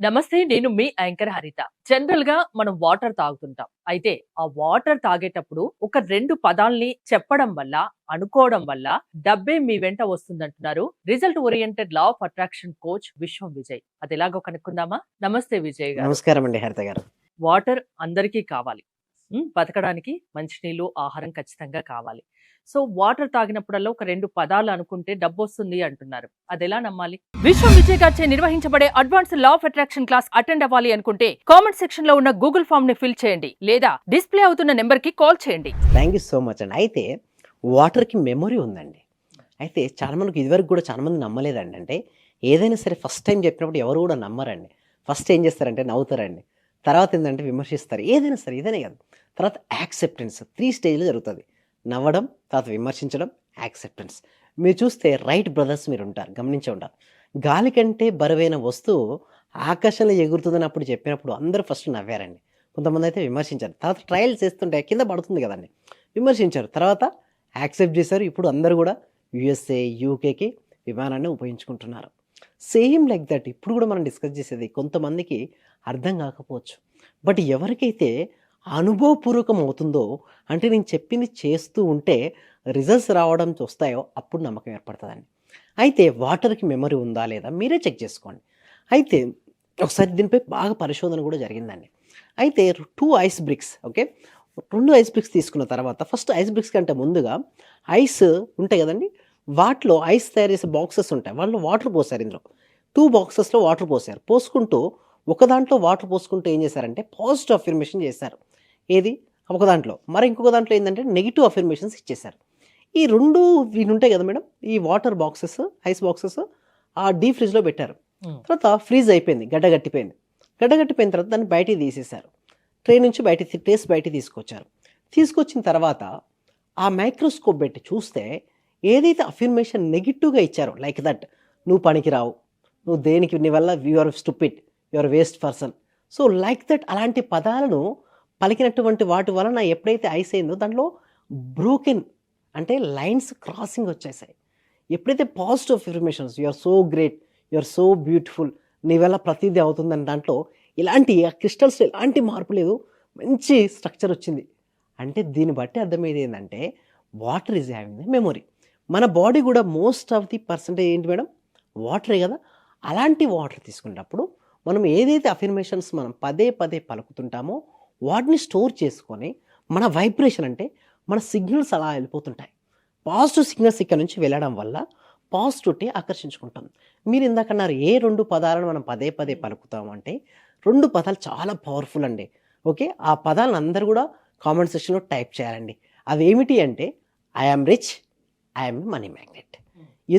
నమస్తే. నేను మీ యాంకర్ హరిత. జనరల్ గా మనం వాటర్ తాగుతుంటాం. అయితే ఆ వాటర్ తాగేటప్పుడు ఒక 2 పదాల్ని చెప్పడం వల్ల, అనుకోవడం వల్ల డబ్బే మీ వెంట వస్తుందంటున్నారు result oriented law of attraction coach Vishwam Vijay. అదెలాగో కనుక్కుందామా? నమస్తే విజయ్ గారు. నమస్కారం అండి హరిత గారు. వాటర్ అందరికీ కావాలి. బతకడానికి మంచినీళ్ళు, ఆహారం ఖచ్చితంగా కావాలి. సో వాటర్ తాగినప్పుడల్లా ఒక 2 పదాలు అనుకుంటే డబ్బొస్తుంది అంటున్నారు. అదెలా నమ్మాలి? విశ్వం విజయ్ గారిచే నిర్వహించబడే advance law of attraction class attend అవ్వాలి అనుకుంటే కామెంట్ సెక్షన్ లో ఉన్న గూగుల్ ఫామ్ ని ఫిల్ చేయండి లేదా డిస్ప్లే అవుతున్న నెంబర్ కి కాల్ చేయండి. థ్యాంక్ యూ సో మచ్ అండి. అయితే వాటర్కి మెమొరీ ఉందండి. అయితే చాలా మందికి ఇదివరకు కూడా చాలా మంది నమ్మలేదండి. అంటే ఏదైనా సరే ఫస్ట్ టైం చెప్పినప్పుడు ఎవరు కూడా నమ్మరండి. ఫస్ట్ ఏం చేస్తారంటే నవ్వుతారండి. తర్వాత ఏంటంటే విమర్శిస్తారు. ఏదైనా సరే ఇదనే కాదు. తర్వాత యాక్సెప్టెన్స్ 3 స్టేజ్లో జరుగుతుంది. నవ్వడం, తర్వాత విమర్శించడం, యాక్సెప్టెన్స్. మీరు చూస్తే రైట్ బ్రదర్స్ మీరు ఉంటారు, గమనించే ఉంటారు. గాలి కంటే బరువైన వస్తువు ఆకాశంలో ఎగురుతుందని అప్పుడు చెప్పినప్పుడు అందరూ ఫస్ట్ నవ్వారండి. కొంతమంది అయితే విమర్శించారు. తర్వాత ట్రయల్స్ చేస్తుంటే కింద పడుతుంది కదండి, విమర్శించారు. తర్వాత యాక్సెప్ట్ చేశారు. ఇప్పుడు అందరూ కూడా యుఎస్ఏ, యూకేకి విమానాన్ని ఉపయోగించుకుంటున్నారు. సేమ్ లైక్ దట్ ఇప్పుడు కూడా మనం డిస్కస్ చేసేది కొంతమందికి అర్థం కాకపోవచ్చు. బట్ ఎవరికైతే అనుభవపూర్వకం అవుతుందో, అంటే నేను చెప్పింది చేస్తూ ఉంటే రిజల్ట్స్ రావడం వస్తాయో అప్పుడు నమ్మకం ఏర్పడుతుందండి. అయితే వాటర్కి మెమరీ ఉందా లేదా మీరే చెక్ చేసుకోండి. అయితే ఒకసారి దీనిపై బాగా పరిశోధన కూడా జరిగిందండి. అయితే 2 ice bricks, okay, 2 ice bricks తీసుకున్న తర్వాత ఫస్ట్ ఐస్ బ్రిక్స్ కంటే ముందుగా ఐస్ ఉంటాయి కదండి, వాటిలో ఐస్ తయారు చేసే బాక్సెస్ ఉంటాయి. వాళ్ళు వాటర్ పోసారు. ఇందులో 2 బాక్సెస్లో వాటర్ పోసారు. పోసుకుంటూ ఒక దాంట్లో వాటర్ పోసుకుంటూ ఏం చేశారంటే పాజిటివ్ అఫర్మేషన్ చేశారు. ఏది ఒక దాంట్లో, మరి ఇంకొక దాంట్లో ఏంటంటే నెగిటివ్ అఫర్మేషన్స్ ఇచ్చేశారు. ఈ 2 వీళ్ళు ఉంటాయి కదా మేడం, ఈ వాటర్ బాక్సెస్, ఐస్ బాక్సెస్ ఆ డీప్ ఫ్రిడ్జ్లో పెట్టారు. తర్వాత ఫ్రీజ్ అయిపోయింది, గడ్డగట్టిపోయింది. గడ్డగట్టిపోయిన తర్వాత దాన్ని బయటికి తీసేశారు. ట్రే నుంచి బయటికి తీసుకొచ్చారు. తీసుకొచ్చిన తర్వాత ఆ మైక్రోస్కోప్ పెట్టి చూస్తే ఏదైతే అఫర్మేషన్ నెగిటివ్గా ఇచ్చారో, లైక్ దట్, నువ్వు పనికిరావు, నువ్వు దేనికి, నీ వల్ల you're stupid, you're waste person, so like that అలాంటి పదాలను పలికినటువంటి వాటి వలన ఎప్పుడైతే ఐస్ అయిందో దాంట్లో బ్రోకెన్ అంటే లైన్స్ క్రాసింగ్ వచ్చేసాయి. ఎప్పుడైతే positive affirmations, you're so great, you're so beautiful, నీ వల్ల ప్రతిదీ అవుతుందని దాంట్లో ఇలాంటి క్రిస్టల్స్ ఎలాంటి మార్పు లేదు, మంచి స్ట్రక్చర్ వచ్చింది. అంటే దీన్ని బట్టి అర్థమయ్యేది ఏంటంటే water is having the memory. మన బాడీ కూడా మోస్ట్ ఆఫ్ ది పర్సంటేజ్ ఏంటి మేడం, వాటరే కదా. అలాంటి వాటర్ తీసుకున్నప్పుడు మనం ఏదైతే అఫర్మేషన్స్ మనం పదే పదే పలుకుతుంటామో వాటిని స్టోర్ చేసుకొని మన వైబ్రేషన్ అంటే మన సిగ్నల్స్ అలా వెళ్ళిపోతుంటాయి. పాజిటివ్ సిగ్నల్స్ ఇక్కడ నుంచి వెళ్ళడం వల్ల పాజిటివిటీ ఆకర్షించుకుంటాం. మీరు ఇందాకన్నారు ఏ 2 పదాలను మనం పదే పదే పలుకుతాం అంటే 2 పదాలు చాలా పవర్ఫుల్ అండి. ఓకే, ఆ పదాలను అందరూ కూడా కామెంట్ సెక్షన్లో టైప్ చేయాలండి. అవి ఏమిటి అంటే I am rich, I'm a money magnet.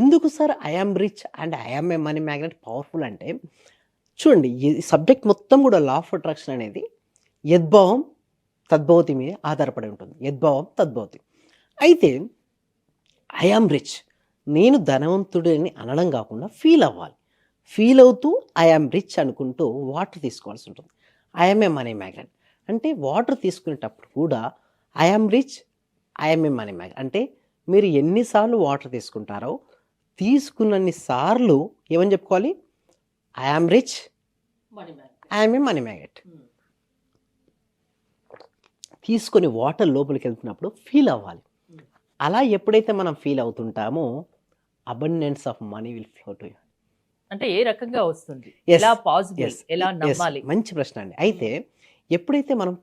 ఎందుకు sir I am rich and I'm a money magnet powerful అంటే, చూడండి ఈ సబ్జెక్ట్ మొత్తం కూడా లా ఆఫ్ అట్రాక్షన్ అనేది యద్భావం తద్భవతి మీద ఆధారపడి ఉంటుంది. యద్భావం తద్భవతి. అయితే ఐఆమ్ రిచ్, నేను ధనవంతుడిని అనడం కాకుండా ఫీల్ అవ్వాలి. ఫీల్ అవుతూ ఐఆమ్ రిచ్ అనుకుంటూ వాటర్ తీసుకోవాల్సి ఉంటుంది. ఐఎమ్ ఏ మనీ మ్యాగ్నెట్ అంటే వాటర్ తీసుకునేటప్పుడు కూడా I am rich, I'm a money magnet అంటే మీరు ఎన్నిసార్లు వాటర్ తీసుకుంటారో తీసుకున్నన్ని సార్లు ఏమని చెప్పుకోవాలి, I am rich, I'm a money magnet. తీసుకొని వాటర్ లోపలికి వెళ్తున్నప్పుడు ఫీల్ అవ్వాలి. అలా ఎప్పుడైతే మనం ఫీల్ అవుతుంటామో abundance of money will flow to you. అంటే ఏ రకంగా వస్తుంది, ఎలా పాసిబుల్, ఎలా నమ్మాలి? మంచి ప్రశ్న అండి. అయితే ఎప్పుడైతే మనం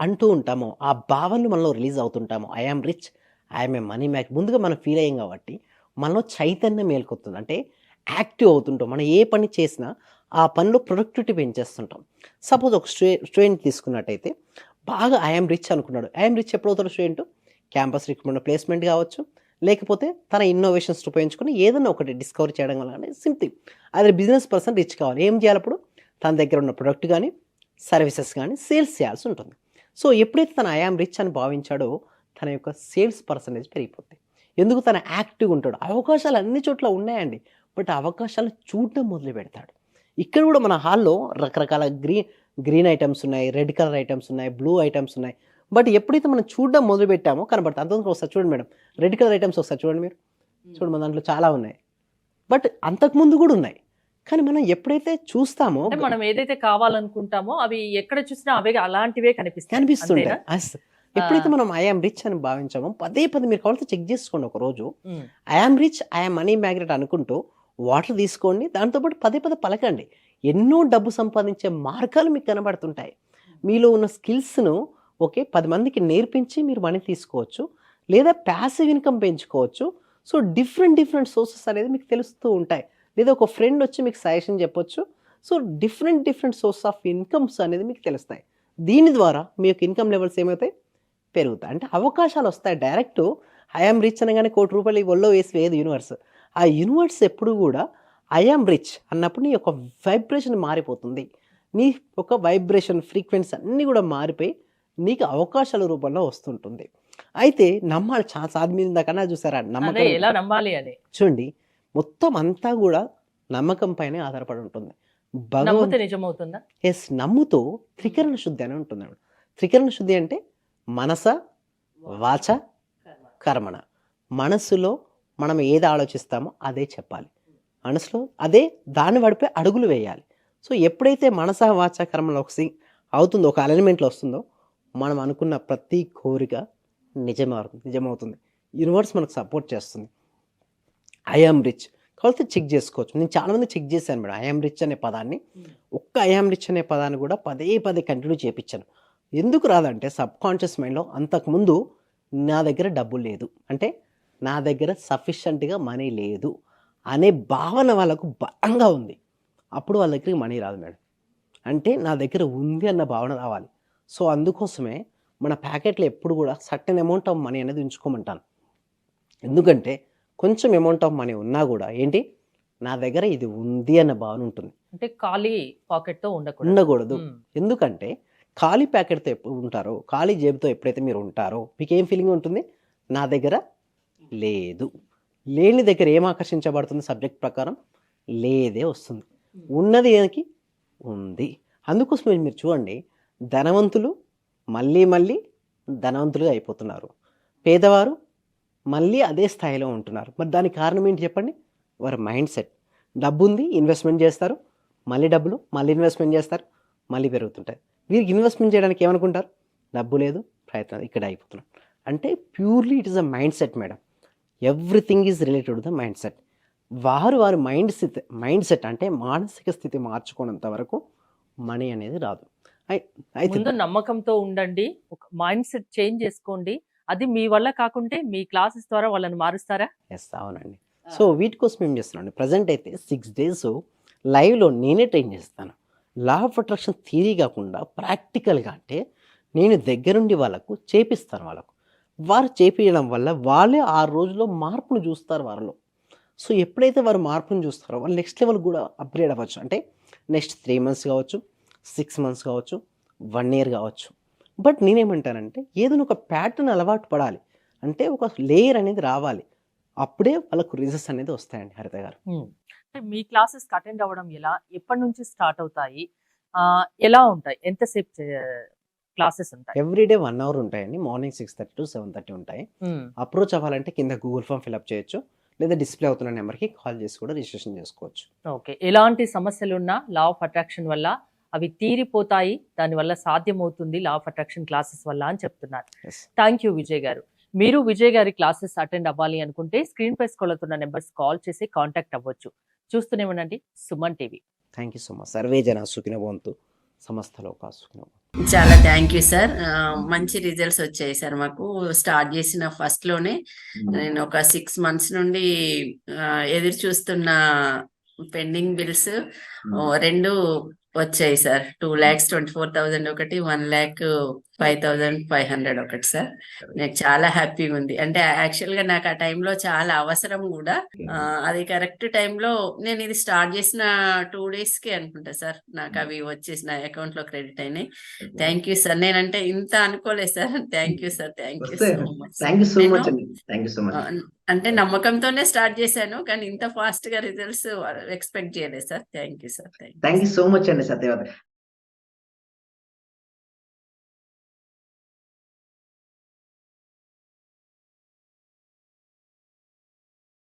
అంటూ ఉంటామో ఆ భావనలు మనలో రిలీజ్ అవుతుంటామో I am rich, I'm a money mag, ముందుగా మనం ఫీల్ అయ్యాం కాబట్టి మనలో చైతన్యం మేల్కొస్తుంది. అంటే యాక్టివ్ అవుతుంటాం. మనం ఏ పని చేసినా ఆ పనిలో ప్రొడక్టివిటీ పెంచేస్తుంటాం. సపోజ్ ఒక స్టూడెంట్ తీసుకున్నట్టయితే బాగా ఐఎమ్ రిచ్ అనుకున్నాడు. ఐఎమ్ రిచ్ ఎప్పుడు అవుతాడు స్టూడెంట్, క్యాంపస్ రిక్రూట్మెంట్ ప్లేస్మెంట్ కావచ్చు, లేకపోతే తన ఇన్నోవేషన్స్ ఉపయోగించుకొని ఏదైనా ఒకటి డిస్కవర్ చేయడం వల్ల సింపుల్. అదే బిజినెస్ పర్సన్ రిచ్ కావాలి, ఏం చేయాలి అప్పుడు, తన దగ్గర ఉన్న ప్రొడక్ట్ కానీ సర్వీసెస్ కానీ సేల్స్ చేయాల్సి ఉంటుంది. సో ఎప్పుడైతే తన ఐఆమ్ రిచ్ అని భావించాడో తన యొక్క సేల్స్ పర్సంటేజ్ పెరిగిపోతుంది. ఎందుకు, తన యాక్టివ్గా ఉంటాడు. అవకాశాలు అన్ని చోట్ల ఉన్నాయండి, బట్ అవకాశాలు చూడడం మొదలు పెడతాడు. ఇక్కడ కూడా మన హాల్లో రకరకాల గ్రీన్ ఐటమ్స్ ఉన్నాయి, రెడ్ కలర్ ఐటమ్స్ ఉన్నాయి, బ్లూ ఐటమ్స్ ఉన్నాయి. బట్ ఎప్పుడైతే మనం చూడడం మొదలు పెట్టామో కనబడుతుంది. అంతకు ఒకసారి చూడండి మేడం, రెడ్ కలర్ ఐటమ్స్ ఒకసారి చూడండి మీరు, చూడండి మన దాంట్లో చాలా ఉన్నాయి. బట్ అంతకుముందు కూడా ఉన్నాయి, కానీ మనం ఎప్పుడైతే చూస్తామో అంటే మనం ఏదైతే కావాలనుకుంటామో అవి ఎక్కడ చూసినా అవే అలాంటివే కనిపిస్తాయి. కనిపిస్తుంటాయి. అంతేనా? ఎప్పుడైతే మనం ఐఆమ్ రిచ్ అని భావించామో పదే పదే మీరు కావాలంటే చెక్ చేసుకోండి. ఒక రోజు um, I am rich, I am money magnet అనుకుంటూ వాటర్ తీసుకోండి. దాంతోపాటు పదే పదే పలకండి. ఎన్నో డబ్బు సంపాదించే మార్గాలు మీకు కనబడుతుంటాయి. మీలో ఉన్న స్కిల్స్ను ఓకే 10 మందికి నేర్పించి మీరు మనీ తీసుకోవచ్చు, లేదా ప్యాసివ్ ఇన్కమ్ పెంచుకోవచ్చు. సో డిఫరెంట్ సోర్సెస్ అనేది మీకు తెలుస్తూ ఉంటాయి. లేదా ఒక ఫ్రెండ్ వచ్చి మీకు సజెషన్ చెప్పొచ్చు. So different source of incomes అనేది మీకు తెలుస్తాయి. దీని ద్వారా మీ యొక్క ఇన్కమ్ లెవెల్స్ ఏమవుతాయి, పెరుగుతాయి. అంటే అవకాశాలు వస్తాయి. డైరెక్ట్ ఐఆమ్ రిచ్ అనగానే ₹1,00,00,000 ఈ ఒళ్ళో వేసి వేయదు యూనివర్స్. ఆ యూనివర్స్ ఎప్పుడు కూడా ఐఆమ్ రిచ్ అన్నప్పుడు నీ యొక్క వైబ్రేషన్ మారిపోతుంది. నీ యొక్క వైబ్రేషన్ ఫ్రీక్వెన్సీ అన్నీ కూడా మారిపోయి నీకు అవకాశాల రూపంలో వస్తుంటుంది. అయితే నమ్మాలి. సాధి మీద కన్నా చూసారా అదే నమ్మకం. ఎలా నమ్మాలి అని. చూడండి, మొత్తం అంతా కూడా నమ్మకం పైనే ఆధారపడి ఉంటుంది. నమ్మితే భగవంతు నిజమవుతుందా? నమ్ముతూ త్రికరణ శుద్ధి అని ఉంటుంది. త్రికరణ శుద్ధి అంటే మనస, వాచ, కర్మణ. మనస్సులో మనం ఏది ఆలోచిస్తామో అదే చెప్పాలి. మనసులో అదే దాన్ని వడిపే అడుగులు వేయాలి. సో ఎప్పుడైతే మనస, వాచ, కర్మలో అవుతుందో, ఒక అలైన్మెంట్లో వస్తుందో, మనం అనుకున్న ప్రతి కోరిక నిజమవుతుంది. యూనివర్స్ మనకు సపోర్ట్ చేస్తుంది. ఐఆమ్ రిచ్ కావాలంటే చెక్ చేసుకోవచ్చు. నేను చాలామంది చెక్ చేశాను మేడం. ఐఆమ్ రిచ్ అనే పదాన్ని, ఒక్క ఐఆమ్ రిచ్ అనే పదాన్ని కూడా పదే కంటిన్యూ చేయించాను. ఎందుకు రాదంటే సబ్ కాన్షియస్ మైండ్లో అంతకుముందు నా దగ్గర డబ్బు లేదు, అంటే నా దగ్గర సఫిషియెంట్గా మనీ లేదు అనే భావన వాళ్ళకు బలంగా ఉంది. అప్పుడు వాళ్ళ దగ్గరికి మనీ రాదు మేడం. అంటే నా దగ్గర ఉంది అన్న భావన రావాలి. సో అందుకోసమే మన ప్యాకెట్లో ఎప్పుడు కూడా సర్టెన్ అమౌంట్ ఆఫ్ మనీ అనేది ఉంచుకోమంటాను. ఎందుకంటే కొంచెం అమౌంట్ ఆఫ్ మనీ ఉన్నా కూడా ఏంటి, నా దగ్గర ఇది ఉంది అన్న భావన ఉంటుంది. అంటే ఖాళీ పాకెట్ తో ఉండకూడదు. ఎందుకంటే ఖాళీ ప్యాకెట్తో ఎప్పుడు ఉంటారో, ఖాళీ జేబుతో ఎప్పుడైతే మీరు ఉంటారో మీకు ఏం ఫీలింగ్ ఉంటుంది, నా దగ్గర లేదు. లేని దగ్గర ఏం ఆకర్షించబడుతుంది, సబ్జెక్ట్ ప్రకారం లేదే వస్తుంది. ఉన్నది ఏనికి ఉంది. అందుకోసమే మీరు చూడండి, ధనవంతులు మళ్ళీ ధనవంతులుగా అయిపోతున్నారు, పేదవారు మళ్ళీ అదే స్థాయిలో ఉంటున్నారు. మరి దానికి కారణం ఏంటి చెప్పండి, వారి మైండ్ సెట్. డబ్బు ఉంది, ఇన్వెస్ట్మెంట్ చేస్తారు, మళ్ళీ ఇన్వెస్ట్మెంట్ చేస్తారు, మళ్ళీ పెరుగుతుంటాయి. వీరికి ఇన్వెస్ట్మెంట్ చేయడానికి ఏమనుకుంటారు, డబ్బు లేదు, ప్రయత్నం ఇక్కడ అయిపోతున్నారు. అంటే purely it is a mind set madam. Everything is related to the mind set. వారి మైండ్ సెట్ అంటే మానసిక స్థితి మార్చుకున్నంత వరకు మనీ అనేది రాదు. అయితే నమ్మకంతో ఉండండి, ఒక మైండ్ సెట్ చేంజ్ చేసుకోండి. అది మీ వల్ల కాకుంటే మీ క్లాసెస్ ద్వారా వాళ్ళని మారుస్తారా? ఎస్, అవునండి. సో వీటి కోసం ఏం చేస్తున్నాను, ప్రజెంట్ అయితే 6 days లైవ్లో నేనే ట్రైన్ చేస్తాను. లా ఆఫ్ అట్రాక్షన్ థియరీ కాకుండా ప్రాక్టికల్గా, అంటే నేను దగ్గరుండి వాళ్ళకు చేపిస్తాను. వారు చేపించడం వల్ల వాళ్ళే 6 రోజుల్లో మార్పును చూస్తారు వారిలో. సో ఎప్పుడైతే వారు మార్పును చూస్తారో వాళ్ళు నెక్స్ట్ లెవెల్ కూడా అప్గ్రేడ్ అవ్వచ్చు. అంటే నెక్స్ట్ 3 months కావచ్చు, 6 months కావచ్చు, 1 year కావచ్చు. బట్ నేనేమంటానంటే ఏదైనా ఒక ప్యాటర్న్ అలవాటు పడాలి, అంటే ఒక లేయర్ అనేది రావాలి. అప్పుడే వాళ్ళకు రిజల్ట్స్ అనేది వస్తాయండి. హరిత గారు, మీ క్లాసెస్ అటెండ్ అవ్వడం ఎలా, ఎప్పటి నుంచి స్టార్ట్ అవుతాయి, ఎలా ఉంటాయి, ఎంతసేపు క్లాసెస్ ఉంటాయి? ఎవ్రీడే 1 hour ఉంటాయండి. మార్నింగ్ 6:30 to 7:30 ఉంటాయి. అప్రోచ్ అవ్వాలంటే కింద గూగుల్ ఫామ్ ఫిల్అప్ చేయొచ్చు, లేదా డిస్ప్లే అవుతున్న నెంబర్కి కాల్ చేసి కూడా రిజిస్ట్రేషన్ చేసుకోవచ్చు. ఓకే, ఎలాంటి సమస్యలు ఉన్నా లా ఆఫ్ అట్రాక్షన్ వల్ల అవి తీరిపోతాయి, దానివల్ల సాధ్యమవుతుంది లా ఆఫ్ అట్రాక్షన్ క్లాసెస్ వల్ల అని చెప్తున్నారు. థ్యాంక్ యూ విజయ్ గారు. మీరు విజయ్ గారి క్లాసెస్ అటెండ్ అవ్వాలి అనుకుంటే స్క్రీన్ పై స్క్రోల్ అవుతున్న నెంబర్స్ కాల్ చేసి కాంటాక్ట్ అవ్వచ్చు. చూస్తూనే ఉండండి Suman TV. Thank you so much. Survey జన సుఖినో భవంతు, సమస్త లోకా సుఖినో భవంతు. చాలా థ్యాంక్ యూ సార్. మంచి రిజల్ట్స్ వచ్చాయి సార్. మాకు స్టార్ట్ చేసిన ఫస్ట్ లోనే నేను ఒక 6 months నుండి ఎదురు చూస్తున్న పెండింగ్ బిల్స్ 2 వచ్చాయి సార్. 2,24,000 ఒకటి, 1,05,500 ఒకటి సార్. నాకు చాలా హ్యాపీగా ఉంది. అంటే యాక్చువల్ గా నాకు ఆ టైంలో చాలా అవసరం కూడా. అది కరెక్ట్ టైంలో నేను ఇది స్టార్ట్ చేసిన 2 days కి అనుకుంటా సార్ నాకు అవి వచ్చేసి నా అకౌంట్ లో క్రెడిట్ అయినాయి. Thank you sir. నేనంటే ఇంత అనుకోలేదు sir. Thank you sir. Thank you so much. అంటే నమ్మకంతోనే స్టార్ట్ చేశాను, కానీ ఇంత ఫాస్ట్ గా రిజల్ట్స్ ఎక్స్పెక్ట్ చేయలేదు sir. Thank you sir. Thank you so much అండి సత్యవతి.